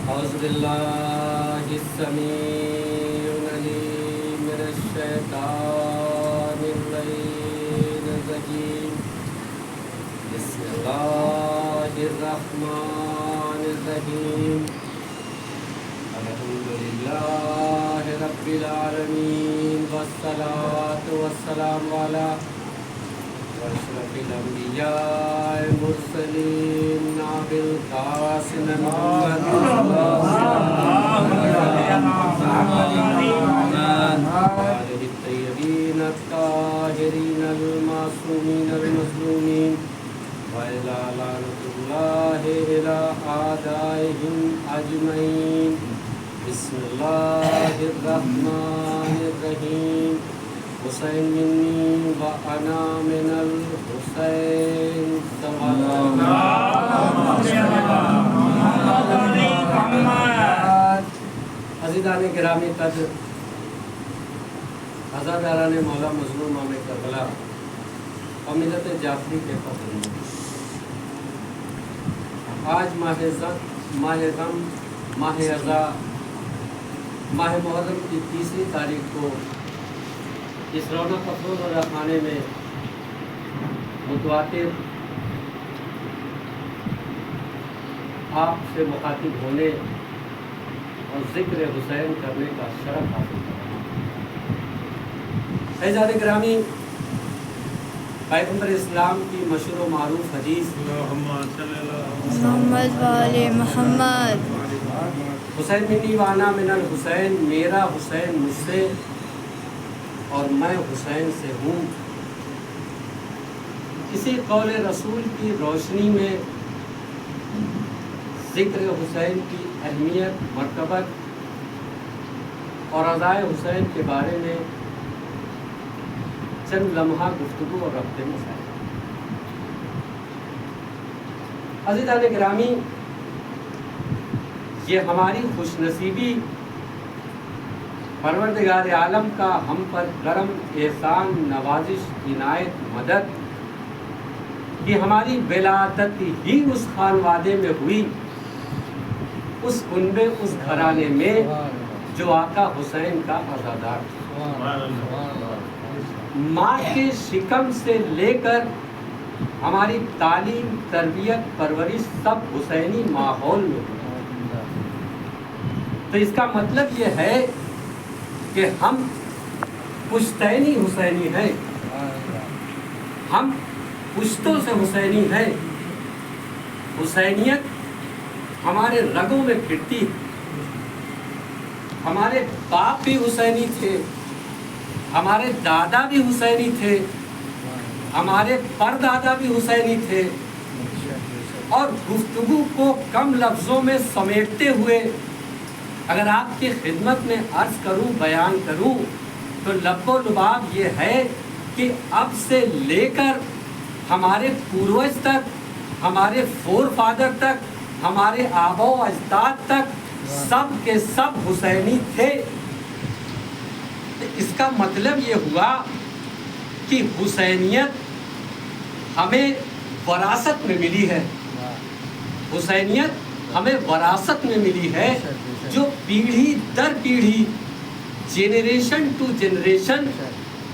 أعوذ بالله السميع العليم من الشيطان اللعين الرجيم. بسم الله الرحمن الرحيم. الحمد لله رب العالمين والصلاة والسلام على أشرف الأنبياء المرسلين أبي القاسم محمد وآله الطيبين الطاهرين المعصومين المظلومين وإلى لعنة الله إلى أعدائهم أجمعين. بسم الله الرحمن الرحيم. حسین منی وأنا من الحسین عزیزان گرامی قدر، عزاداران مولا مظلوم امام کربلا اور ملت جعفری کے فخر، آج ماہ غم، ماہ عزا، ماہ محرم کی 30 تاریخ کو اس رونق افروز اور خانے میں متواتر آپ سے مخاطب ہونے اور ذکر حسین کرنے کا شرف حاصل کرنا۔ عزیزان گرامی، پیغمبر اسلام کی مشہور و معروف حدیث محمد والے محمد، حسین منی وانا من الحسین، میرا حسین مجھ سے اور میں حسین سے ہوں، اسی قول رسول کی روشنی میں ذکر حسین کی اہمیت، مرتبت اور عزائے حسین کے بارے میں چند لمحہ گفتگو اور ربط مسائل۔ عزیزان گرامی، یہ ہماری خوش نصیبی، پروردگار عالم کا ہم پر کرم، احسان، نوازش، عنایت، مدد کہ ہماری ولادت ہی اس خانوادے میں ہوئی، اس کنبے، اس گھرانے میں جو آقا حسین کا عزادار تھا۔ ماں کے شکم سے لے کر ہماری تعلیم، تربیت، پرورش سب حسینی ماحول میں ہوئی۔ تو اس کا مطلب یہ ہے کہ ہم پشتینی حسینی ہیں، ہم پشتوں سے حسینی ہیں۔ حسینیت ہمارے رگوں میں پھرتی ہے۔ ہمارے باپ بھی حسینی تھے، ہمارے دادا بھی حسینی تھے، ہمارے پردادا بھی حسینی تھے۔ اور گفتگو کو کم لفظوں میں سمیٹتے ہوئے اگر آپ کی خدمت میں عرض کروں، بیان کروں تو لب و لباب یہ ہے کہ اب سے لے کر ہمارے پوروج تک، ہمارے فور فادر تک، ہمارے آبا و اجداد تک سب کے سب حسینی تھے۔ اس کا مطلب یہ ہوا کہ حسینیت ہمیں وراثت میں ملی ہے، حسینیت ہمیں وراثت میں ملی ہے، جو پیڑھی در پیڑھی، جنریشن ٹو جنریشن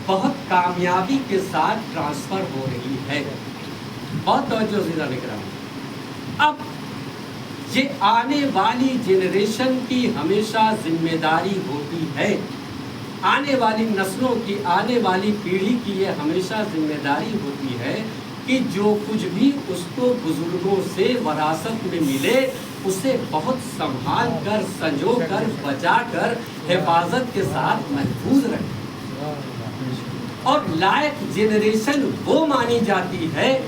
بہت کامیابی کے ساتھ ٹرانسفر ہو رہی ہے۔ بہت توجہ عزیزان کرام۔ اب یہ آنے والی جنریشن کی ہمیشہ ذمہ داری ہوتی ہے، آنے والی نسلوں کی، آنے والی پیڑھی کی یہ ہمیشہ ذمہ داری ہوتی ہے کہ جو کچھ بھی اس کو بزرگوں سے وراثت میں ملے اسے بہت سنبھال کر، سنجو کر، بچا کر، حفاظت کے ساتھ محفوظ رکھے۔ اور لائق جنریشن وہ مانی جاتی ہے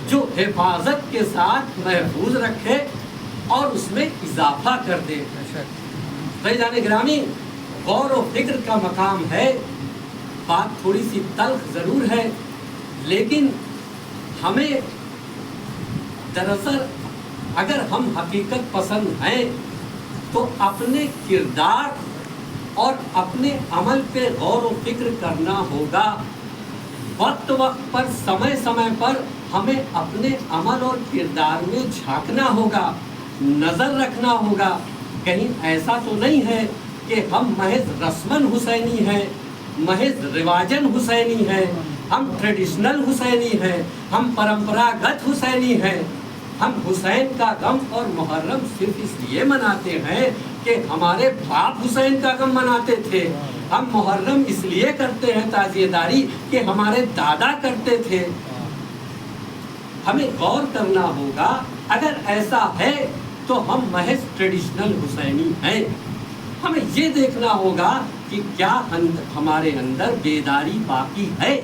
جو حفاظت کے ساتھ محفوظ رکھے اور اس میں اضافہ کر دے۔ عزیزان گرامی، غور و فکر کا مقام ہے، بات تھوڑی سی تلخ ضرور ہے، لیکن ہمیں دراصل اگر ہم حقیقت پسند ہیں تو اپنے کردار اور اپنے عمل پہ غور و فکر کرنا ہوگا۔ وقت وقت پر، سمے سمے پر ہمیں اپنے عمل اور کردار میں جھانکنا ہوگا۔ نظر رکھنا ہوگا کہیں ایسا تو نہیں ہے کہ ہم محض رسمن حسینی ہیں، محض رواجن حسینی ہیں، ہم ٹریڈیشنل حسینی ہیں، ہم پرمپراگت حسینی ہیں۔ ہم حسین کا غم اور محرم صرف اس لیے مناتے ہیں کہ ہمارے باپ حسین کا غم مناتے تھے۔ ہم محرم اس لیے کرتے ہیں تعزیہ داری کہ ہمارے دادا کرتے تھے۔ ہمیں غور کرنا ہوگا، اگر ایسا ہے تو ہم محض ٹریڈیشنل حسینی ہیں۔ ہمیں یہ دیکھنا ہوگا کہ کیا ہمارے اندر بیداری باقی ہے،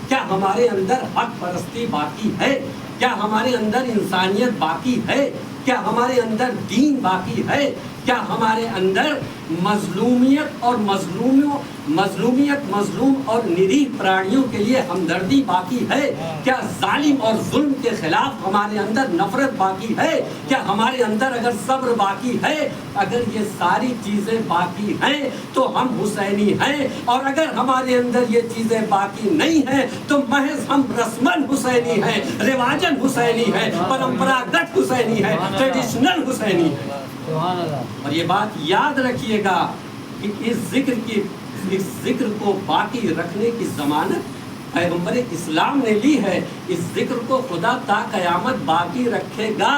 کیا ہمارے اندر حق پرستی باقی ہے، کیا ہمارے اندر انسانیت باقی ہے، کیا ہمارے اندر دین باقی ہے، کیا ہمارے اندر مظلومیت اور مظلوم اور نریح پرانیوں کے لیے ہمدردی باقی ہے، کیا ظالم اور ظلم کے خلاف ہمارے اندر نفرت باقی ہے، کیا ہمارے اندر اگر صبر باقی ہے، اگر یہ ساری چیزیں باقی ہیں تو ہم حسینی ہیں، اور اگر ہمارے اندر یہ چیزیں باقی نہیں ہیں تو محض ہم رسمن حسینی ہیں، رواجن حسینی ہیں، پرمپراگت حسینی ہیں، ٹریڈیشنل حسینی ہیں۔ اور یہ بات یاد رکھیے گا کہ اس ذکر کو باقی رکھنے کی ضمانت پیغمبر اسلام نے لی ہے۔ اس ذکر کو خدا تا قیامت باقی رکھے گا۔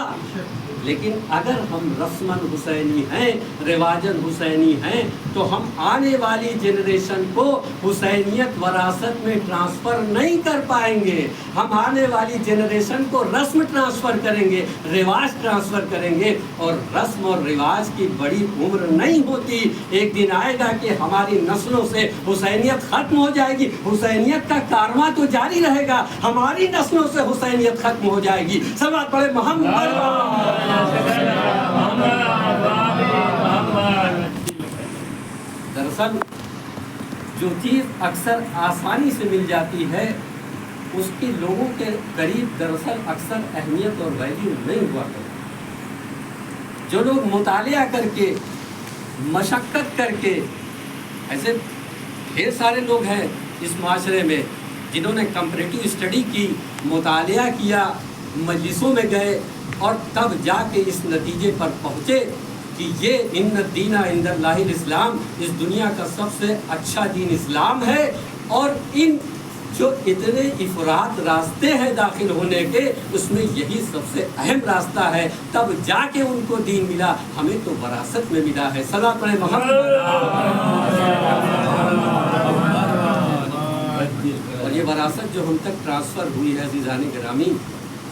لیکن اگر ہم رسمن حسینی ہیں، رواجن حسینی ہیں، تو ہم آنے والی جنریشن کو حسینیت وراثت میں ٹرانسفر نہیں کر پائیں گے۔ ہم آنے والی جنریشن کو رسم ٹرانسفر کریں گے، رواج ٹرانسفر کریں گے، اور رسم اور رواج کی بڑی عمر نہیں ہوتی۔ ایک دن آئے گا کہ ہماری نسلوں سے حسینیت ختم ہو جائے گی، حسینیت کا کارواں تو جاری رہے گا، ہماری نسلوں سے حسینیت ختم ہو جائے گی۔ صلوات پڑھے محمد۔ دراصل جو چیز اکثر آسانی سے مل جاتی ہے اس کی لوگوں کے قریب دراصل اکثر اہمیت اور ویلیو نہیں ہوا کرتی۔ جو لوگ مطالعہ کر کے، مشقت کر کے، ایسے ڈھیر سارے لوگ ہیں اس معاشرے میں جنہوں نے کمپریٹیو اسٹڈی کی، مطالعہ کیا، مجلسوں میں گئے، اور تب جا کے اس نتیجے پر پہنچے کہ یہ ان الدین عند اللہ الاسلام، اس دنیا کا سب سے اچھا دین اسلام ہے، اور ان جو اتنے افراد راستے ہیں داخل ہونے کے، اس میں یہی سب سے اہم راستہ ہے۔ تب جا کے ان کو دین ملا، ہمیں تو وراثت میں ملا ہے۔ صلوات پڑھیں محمد۔ اور یہ وراثت جو ہم تک ٹرانسفر ہوئی ہے عزیزان گرامی،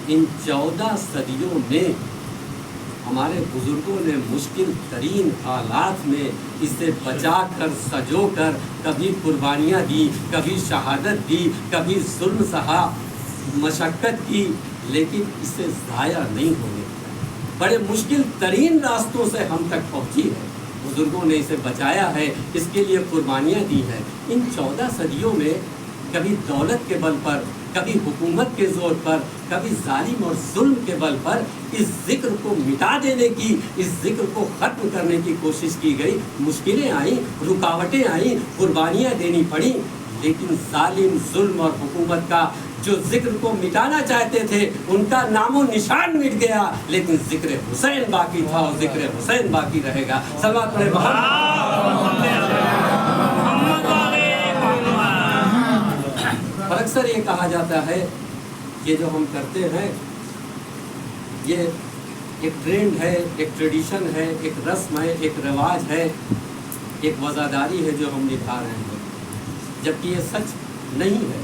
ان 14 صدیوں میں ہمارے بزرگوں نے مشکل ترین حالات میں اسے بچا کر، سجو کر، کبھی قربانیاں دی، کبھی شہادت دی، کبھی ظلم سہا، مشقت کی، لیکن اسے ضائع نہیں ہونے دیا۔ بڑے مشکل ترین راستوں سے ہم تک پہنچی ہے، بزرگوں نے اسے بچایا ہے، اس کے لیے قربانیاں دی ہیں۔ ان 14 صدیوں میں کبھی دولت کے بل پر، کبھی حکومت کے زور پر، کبھی ظالم اور ظلم کے بل پر اس ذکر کو مٹا دینے کی، اس ذکر کو ختم کرنے کی کوشش کی گئی۔ مشکلیں آئیں، رکاوٹیں آئیں، قربانیاں دینی پڑیں، لیکن ظالم، ظلم اور حکومت کا جو ذکر کو مٹانا چاہتے تھے ان کا نام و نشان مٹ گیا، لیکن ذکر حسین باقی تھا اور ذکر حسین باقی رہے گا۔ صلوات پڑھیں اور اکثر یہ کہا جاتا ہے کہ جو ہم کرتے ہیں یہ ایک ٹرینڈ ہے، ایک ٹریڈیشن ہے، ایک رسم ہے، ایک رواج ہے، ایک وزاداری ہے جو ہم نبھا رہے ہیں، جبکہ یہ سچ نہیں ہے۔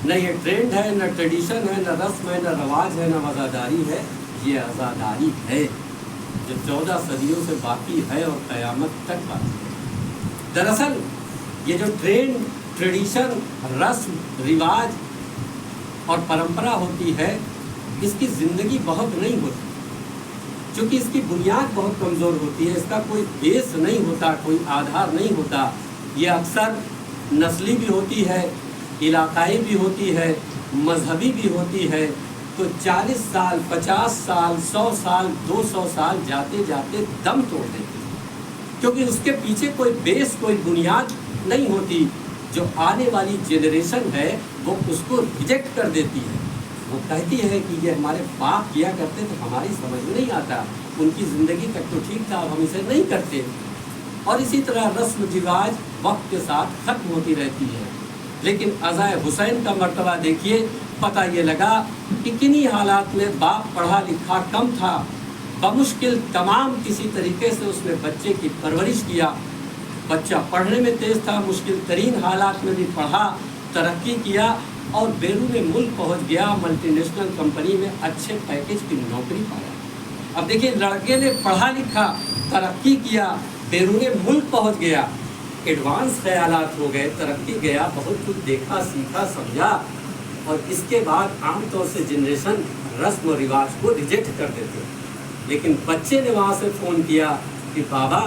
نہ یہ ٹرینڈ ہے، نہ ٹریڈیشن ہے، نہ رسم ہے، نہ رواج ہے، نہ وزاداری ہے، یہ عزاداری ہے جو 14 صدیوں سے باقی ہے اور قیامت تک باقی ہے۔ دراصل یہ جو ٹرینڈ، ٹریڈیشن، رسم، رواج اور پرمپرا ہوتی ہے، اس کی زندگی بہت نہیں ہوتی، چونکہ اس کی بنیاد بہت کمزور ہوتی ہے، اس کا کوئی بیس نہیں ہوتا، کوئی آدھار نہیں ہوتا۔ یہ اکثر نسلی بھی ہوتی ہے، علاقائی بھی ہوتی ہے، مذہبی بھی ہوتی ہے، تو 40 سال، 50 سال، 100 سال، 200 سال جاتے جاتے دم توڑ دیتی ہے، کیونکہ اس کے پیچھے کوئی بیس، کوئی بنیاد نہیں ہوتی۔ جو آنے والی جنریشن ہے وہ اس کو ریجیکٹ کر دیتی ہے، وہ کہتی ہے کہ یہ ہمارے باپ کیا کرتے تھے، ہماری سمجھ میں نہیں آتا، ان کی زندگی تک تو ٹھیک تھا، ہم اسے نہیں کرتے۔ اور اسی طرح رسم رواج وقت کے ساتھ ختم ہوتی رہتی ہے، لیکن عزائے حسین کا مرتبہ دیکھیے، پتہ یہ لگا کہ کنہی حالات میں باپ پڑھا لکھا کم تھا، بمشکل تمام کسی طریقے سے اس نے بچے کی پرورش کیا، بچہ پڑھنے میں تیز تھا، مشکل ترین حالات میں بھی پڑھا، ترقی کیا اور بیرون ملک پہنچ گیا، ملٹی نیشنل کمپنی میں اچھے پیکیج کی نوکری پایا۔ اب دیکھیے، لڑکے نے پڑھا لکھا، ترقی کیا، بیرون ملک پہنچ گیا، ایڈوانس خیالات ہو گئے، ترقی گیا، بہت کچھ دیکھا، سیکھا، سمجھا، اور اس کے بعد عام طور سے جنریشن رسم و رواج کو ریجیکٹ کر دیتے۔ لیکن بچے نے وہاں سے فون کیا کہ بابا،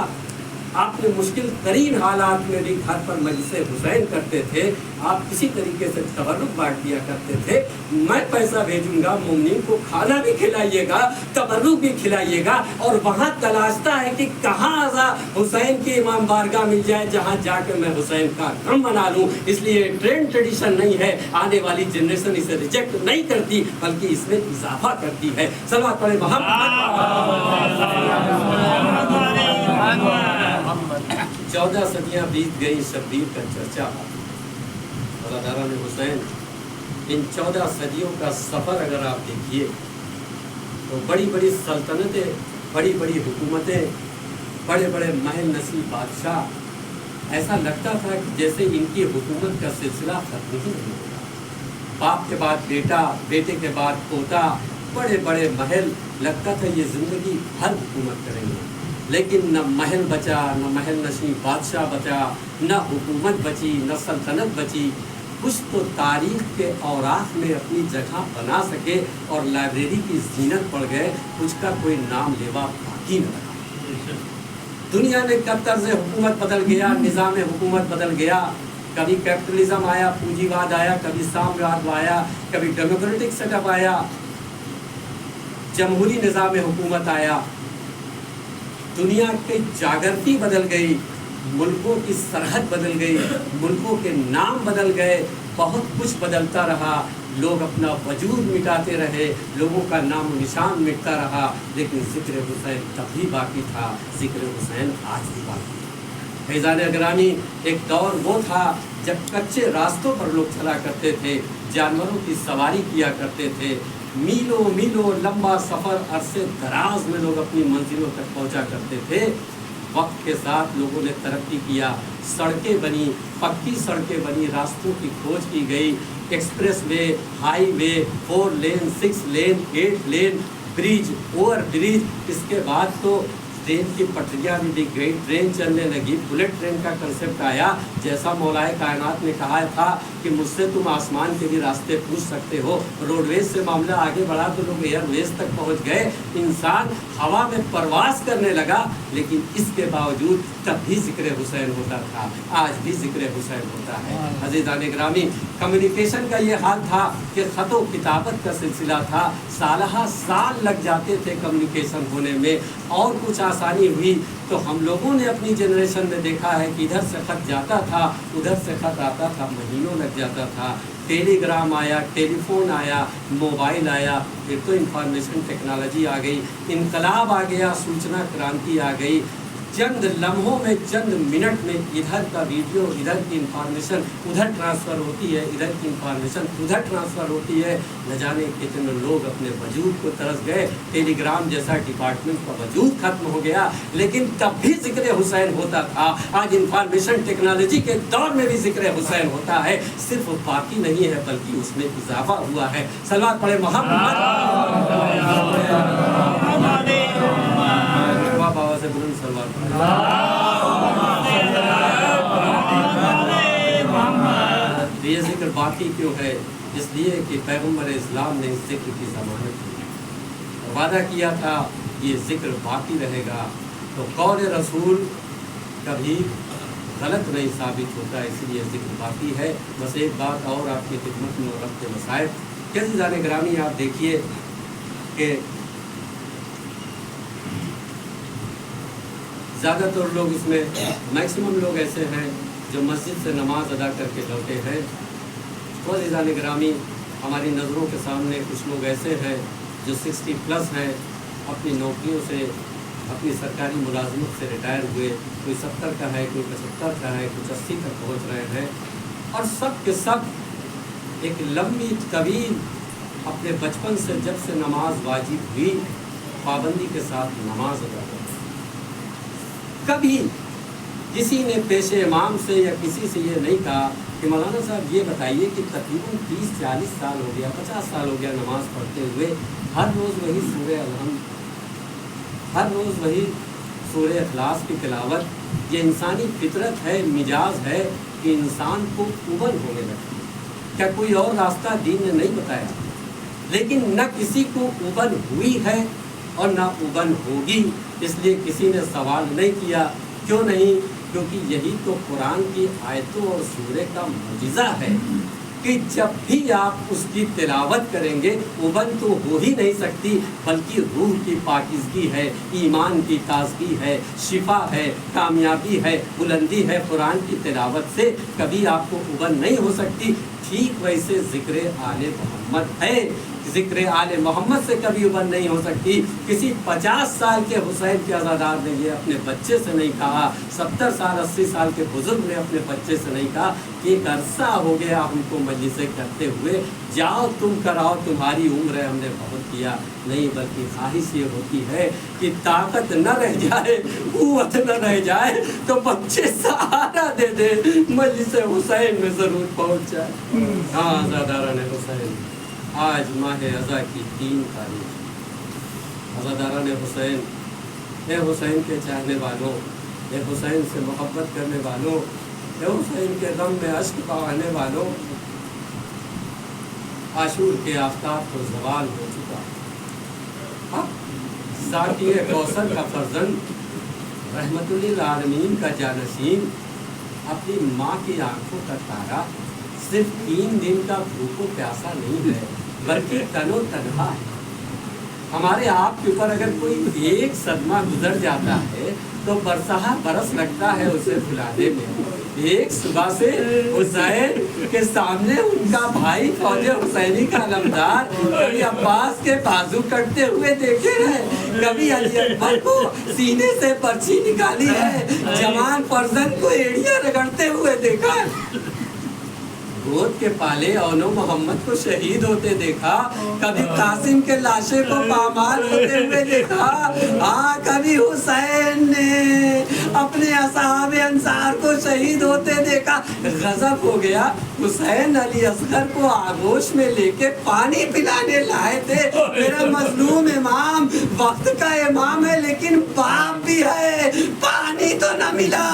آپ نے مشکل ترین حالات میں بھی گھر پر مجلس حسین کرتے تھے، آپ کسی طریقے سے تبرک بانٹ دیا کرتے تھے، میں پیسہ بھیجوں گا، مومنین کو کھانا بھی کھلائیے گا، تبرک بھی کھلائیے گا، اور وہاں تلاشتا ہے کہ کہاں حسین کی امام بارگاہ مل جائے جہاں جا کے میں حسین کا غم منا لوں۔ اس لیے ٹرینڈ ٹریڈیشن نہیں ہے، آنے والی جنریشن اسے ریجیکٹ نہیں کرتی بلکہ اس میں اضافہ کرتی ہے۔ صلوات پڑھیں محمد۔ 14 صدیاں بیت گئی، شبیر کا چرچا برادران حسین۔ ان 14 صدیوں کا سفر اگر آپ دیکھیے تو بڑی بڑی سلطنتیں، بڑی بڑی حکومتیں، بڑے بڑے محل نشین بادشاہ، ایسا لگتا تھا کہ جیسے ان کی حکومت کا سلسلہ ختم ہی نہیں ہوگا۔ باپ کے بعد بیٹا، بیٹے کے بعد پوتا، بڑے بڑے محل، لگتا تھا یہ زندگی بھر حکومت کریں گے، لیکن نہ محل بچا، نہ محل نشین بادشاہ بچا، نہ حکومت بچی، نہ سلطنت بچی۔ کچھ تو تاریخ کے اوراق میں اپنی جگہ بنا سکے اور لائبریری کی زینت پڑ گئے، کچھ کا کوئی نام لیوا باقی نہ رہا۔ دنیا نے کب طرز حکومت بدل گیا، نظام حکومت بدل گیا، کبھی کیپٹلزم آیا، پونجی واد آیا، کبھی سامراج آیا، کبھی ڈیموکریٹک سیٹ اپ آیا، جمہوری نظام حکومت آیا، دنیا کی جاگرتی بدل گئی، ملکوں کی سرحد بدل گئی، ملکوں کے نام بدل گئے، بہت کچھ بدلتا رہا، لوگ اپنا وجود مٹاتے رہے، لوگوں کا نام و نشان مٹتا رہا، لیکن ذکر حسین تب بھی باقی تھا، ذکر حسین آج بھی باقی ہے۔ فیضان گرامی، ایک دور وہ تھا جب کچے راستوں پر لوگ چلا کرتے تھے، جانوروں کی سواری کیا کرتے تھے، میلوں میلوں لمبا سفر، عرصے دراز میں لوگ اپنی منزلوں تک پہنچا کرتے تھے۔ وقت کے ساتھ لوگوں نے ترقی کیا، سڑکیں بنی، پکی سڑکیں بنی، راستوں کی کھوج کی گئی، ایکسپریس وے، ہائی وے، 4 لین، 6 لین، 8 لین، برج، اوور برج، اس کے بعد تو ٹرین کی پٹریاں بھی بک گئی، ٹرین چلنے لگی، بلٹ ٹرین کا کنسیپٹ آیا، جیسا مولائے کائنات نے کہا تھا کہ مجھ سے تم آسمان کے بھی راستے پوچھ سکتے ہو۔ روڈ ویز سے معاملہ آگے بڑھا تو لوگ ایئر ویز تک پہنچ گئے، انسان ہوا میں پرواز کرنے لگا، لیکن اس کے باوجود تب بھی ذکر حسین ہوتا تھا، آج بھی ذکر حسین ہوتا ہے۔ عزیزان گرامی، کمیونیکیشن کا یہ حال تھا کہ خط و کتابت کا سلسلہ تھا، سالہ سال لگ جاتے تھے کمیونیکیشن ہونے میں، اور کچھ آسانی ہوئی تو ہم لوگوں نے اپنی جنریشن میں دیکھا ہے کہ ادھر سے خط جاتا تھا، ادھر سے خط آتا تھا، مہینوں لگ جاتا تھا۔ ٹیلی گرام آیا، ٹیلی فون آیا، موبائل آیا، پھر تو انفارمیشن ٹیکنالوجی آ گئی، انقلاب آ گیا، سوچنا کرانتی آ گئی، چند لمحوں میں، چند منٹ میں ادھر کا ویڈیو، ادھر کی انفارمیشن ادھر ٹرانسفر ہوتی ہے، ادھر کی انفارمیشن ادھر ٹرانسفر ہوتی ہے۔ نہ جانے کتنے لوگ اپنے وجود کو ترس گئے، ٹیلی گرام جیسا ڈپارٹمنٹ کا وجود ختم ہو گیا، لیکن تب بھی ذکر حسین ہوتا تھا۔ آج انفارمیشن ٹیکنالوجی کے دور میں بھی ذکر حسین ہوتا ہے، صرف باقی نہیں ہے بلکہ اس میں اضافہ ہوا ہے۔ صلوات پڑھیں محمد۔ بابا سے بلند صلوات پڑھیں۔ یہ ذکر باقی کیوں ہے؟ اس لیے کہ پیغمبر اسلام نے اس ذکر کی ضمانت دی اور وعدہ کیا تھا یہ ذکر باقی رہے گا، تو قول رسول کبھی غلط نہیں ثابت ہوتا، اس لیے ذکر باقی ہے۔ بس ایک بات اور آپ کی خدمت میں رکھتے مسائل کہ عزیزان گرامی، آپ دیکھیے کہ زیادہ تر لوگ اس میں، میکسیمم لوگ ایسے ہیں جو مسجد سے نماز ادا کر کے لوٹے ہیں۔ تو عزیزان گرامی، ہماری نظروں کے سامنے کچھ لوگ ایسے ہیں جو 60+ ہیں، اپنی نوکریوں سے، اپنی سرکاری ملازمت سے ریٹائر ہوئے، کوئی 70 کا ہے، کوئی 75 کا ہے، کچھ 80 تک پہنچ رہے ہیں، اور سب کے سب ایک لمبی طویل اپنے بچپن سے جب سے نماز واجب ہوئی پابندی کے ساتھ نماز ادا کرتے ہیں۔ کبھی کسی نے پیش امام سے یا کسی سے یہ نہیں کہا کہ مولانا صاحب یہ بتائیے کہ تقریباً 30-40 سال ہو گیا، 50 سال ہو گیا نماز پڑھتے ہوئے، ہر روز وہی سورہ الحمد، ہر روز وہی سورہ اخلاص کی تلاوت، یہ انسانی فطرت ہے، مزاج ہے کہ انسان کو ابل ہونے لگتی ہے۔ کیا کوئی اور راستہ دین نے نہیں بتایا؟ لیکن نہ کسی کو ابل ہوئی ہے اور نہ ابل ہوگی، اس لیے کسی نے سوال نہیں کیا۔ کیوں نہیں؟ کیونکہ یہی تو قرآن کی آیتوں اور سورہ کا معجزہ ہے کہ جب بھی آپ اس کی تلاوت کریں گے ابل تو ہو ہی نہیں سکتی، بلکہ روح کی پاکیزگی ہے، ایمان کی تازگی ہے، شفا ہے، کامیابی ہے، بلندی ہے۔ قرآن کی تلاوت سے کبھی آپ کو ابل نہیں ہو سکتی۔ ٹھیک ویسے ذکر آل محمد ہے، ذکر آل محمد سے کبھی ابل نہیں ہو سکتی۔ کسی 50 سال کے حسین کے عزادار نے یہ اپنے بچے سے نہیں کہا، 70 سال 80 سال کے بزرگ نے اپنے بچے سے نہیں کہا کہ ایک عرصہ ہو گیا ہم کو مجلسیں کرتے ہوئے، جاؤ تم کراؤ، تمہاری عمر ہے، ہم نے بہت کیا۔ نہیں، بلکہ خواہش یہ ہوتی ہے کہ طاقت نہ رہ جائے، قوت نہ رہ جائے تو بچے سہارا دے دے، مجلس حسین میں ضرور پہنچ جائے۔ ہاں عزاداران حسین، آج ماہ عزا کی 3 تاریخ، عزاداران حسین، اے حسین کے چاہنے والوں، اے حسین سے محبت کرنے والوں، اے حسین کے غم میں اشک بہانے والوں، عاشور کے آفتاب کو زوال ہو چکا۔ اب ذاتی کوثر کا فرزند، رحمت للعالمین کا جانشین، اپنی ماں کی آنکھوں کا تارا، صرف 3 دن کا بھوک و پیاسا نہیں ہے بلکہ تن و تنہا ہے۔ ہمارے آپ کے اوپر اگر کوئی ایک صدمہ گزر جاتا ہے تو برسہ برس لگتا ہے اسے بھلانے میں۔ ایک صبح سے حسین کے سامنے ان کا بھائی فوج حسینی کا علمدار کبھی عباس کے بازو کٹتے ہوئے دیکھے ہیں، کبھی علی اکبر کو سینے سے پرچی نکالی ہے، جوان فرزند کو ایڑیاں رگڑتے ہوئے دیکھا ہے، گود کے پالے اونو محمد کو شہید ہوتے دیکھا، کبھی قاسم کے لاشے کو پامال ہوتے ہوئے دیکھا، ہاں کبھی حسین نے اپنے اصحاب انصار کو شہید ہوتے دیکھا۔ غضب ہو گیا، حسین علی اصغر کو آغوش میں لے کے پانی پلانے لائے تھے۔ میرا مظلوم امام وقت کا امام ہے لیکن باپ بھی ہے، پانی تو نہ ملا،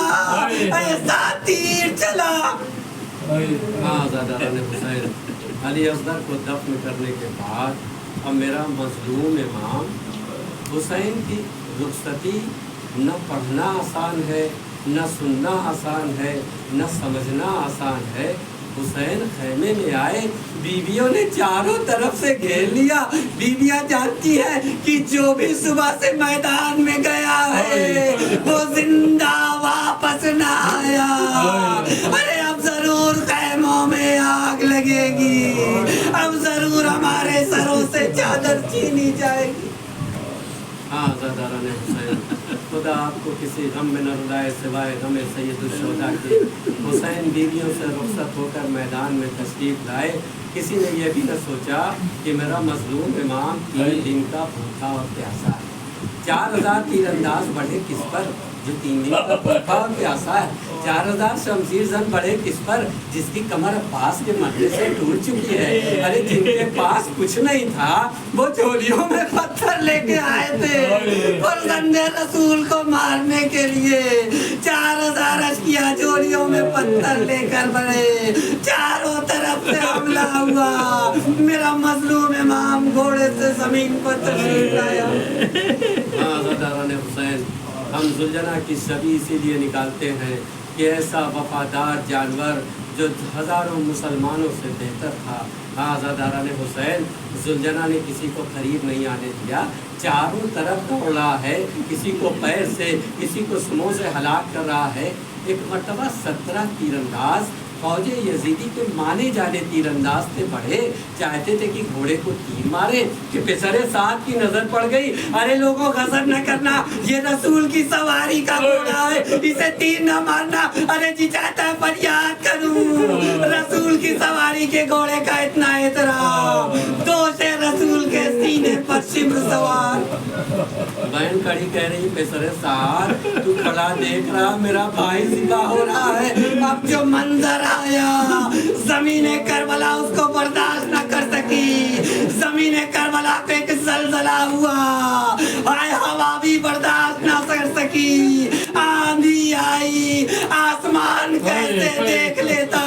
ایسا تیر چلا۔ ہاں عزاداران حسین، علی اصغر کو دفن کرنے کے بعد اب میرا مظلوم امام حسین کی رخصتی نہ پڑھنا آسان ہے، نہ سننا آسان ہے، نہ سمجھنا آسان ہے۔ حسین خیمے میں آئے، بیویوں نے چاروں طرف سے گھیر لیا۔ بیویاں جانتی ہیں کہ جو بھی صبح سے میدان میں گیا ہے وہ زندہ واپس نہ آیا، ارے اب ضرور خیموں میں آگ لگے گی، اب ضرور ہمارے سروں سے چادر چھینی جائے گی۔ ہاں عزاداران حسین، خدا آپ کو کسی غم میں نہ رلائے سوائے غم سید الشہداء کے۔ حسین بیویوں سے رخصت ہو کر میدان میں تشریف لائے، کسی نے یہ بھی نہ سوچا کہ میرا مظلوم امام 3 دن کا بھوکا اور پیاسا ہے۔ 4000 تیر انداز بڑھے کس پر جو 3 دن کا بھوکا اور پیاسا ہے، 4000 شمشیر زن بڑھے کس پر جس کی کمر عباس کے مرنے سے ٹوٹ چکی ہے۔ ارے جن کے پاس کچھ نہیں تھا وہ جھولیوں میں پتھر لے کے آئے تھے فرزند رسول کو مارنے کے لیے۔ 4000 اشقیا جھولیوں میں پتھر لے کر بڑھے، چاروں طرف سے حملہ ہوا، میرا مظلوم امام گھوڑے سے زمین پر تشریف لایا۔ ہاں عزاداران حسین، ہم ذوالجناح کی شبیہ اسی لیے نکالتے ہیں کہ ایسا وفادار جانور جو ہزاروں مسلمانوں سے بہتر تھا۔ ہاں عزاداران حسین، ذوالجناح نے کسی کو قریب نہیں آنے دیا، چاروں طرف دوڑ رہا ہے، کسی کو پیر سے، کسی کو سموں سے ہلاک کر رہا ہے۔ ایک مرتبہ 17 تیر انداز فوج یزیدی کے مانے جانے تیر انداز سے بڑھے، چاہتے تھے کہ گھوڑے کو تیر مارے کہ پسر سعد کی نظر پڑ گئی، ارے لوگوں غضب نہ کرنا، یہ رسول کی سواری کا گھوڑا ہے، اسے تیر نہ مارنا۔ ارے جی چاہتا ہے فریاد کروں، رسول کی سواری کے گھوڑے کا اتنا احترام، دوش رسول کے سینے پر شمر سوار۔ بہن کڑی کہہ رہی پسر سعد تو کھڑا دیکھ رہا میرا بھائی ذبح ہو رہا ہے، اب جو منظر آیا زمین کربلا اس کو برداشت نہ کر سکی، زمین کربلا پہ ایک زلزلہ ہوا، آئے ہوا بھی برداشت نہ کر سکی، آندھی آئی، آسمان کیسے دیکھ لیتا،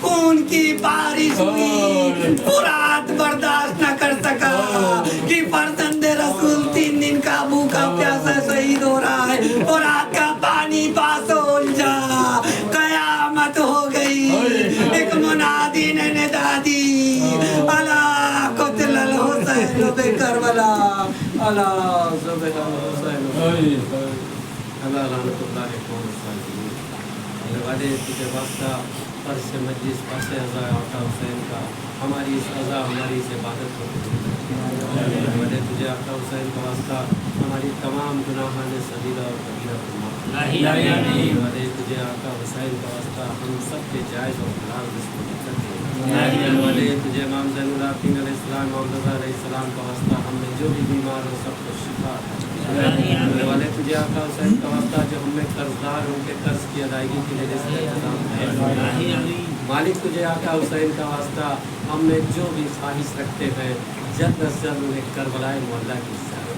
خون کی بارش ہوئی، فرات برداشت نہ کر سکا کہ فرزند رسول 3 دن کا بھوکا پیاسا شہید ہو رہا ہے، فرات کا پانی پاس الجھا، قیامت ہو گئی، ایک منادی نے ندا دی، الا قتل الحسین بکربلا، الا ذبح الحسین، الا لعنت اللہ قوم الظالمین۔ والے تجھے واسطہ فرش مجلس پاس عزا آقا حسین کا، ہماری اس عزا ہماری اس عبادت کو والے تجھے آقا حسین کا واسطہ ہماری تمام گناہان صغیرہ اور کبیرہ کو معاف والے تجھے آقا حسین کا واسطہ ہم سب کے جائز اور حلال رزق کو کرتے والے تجھے امام زین العابدین علیہ السلام، امام رضا علیہ السلام کا واسطہ ہم میں جو بھی بیمار ہو سب کو شفا والے تجھے آقا حسین کا واسطہ جو ہم میں قرض دار ان کے قرض کی ادائیگی کے لیے رزق انتظام ہے مالک تجھے آقا حسین کا واسطہ ہم میں جو بھی خواہش رکھتے ہیں جلد از جلد انہیں کربلائے معلیٰ کی زیارت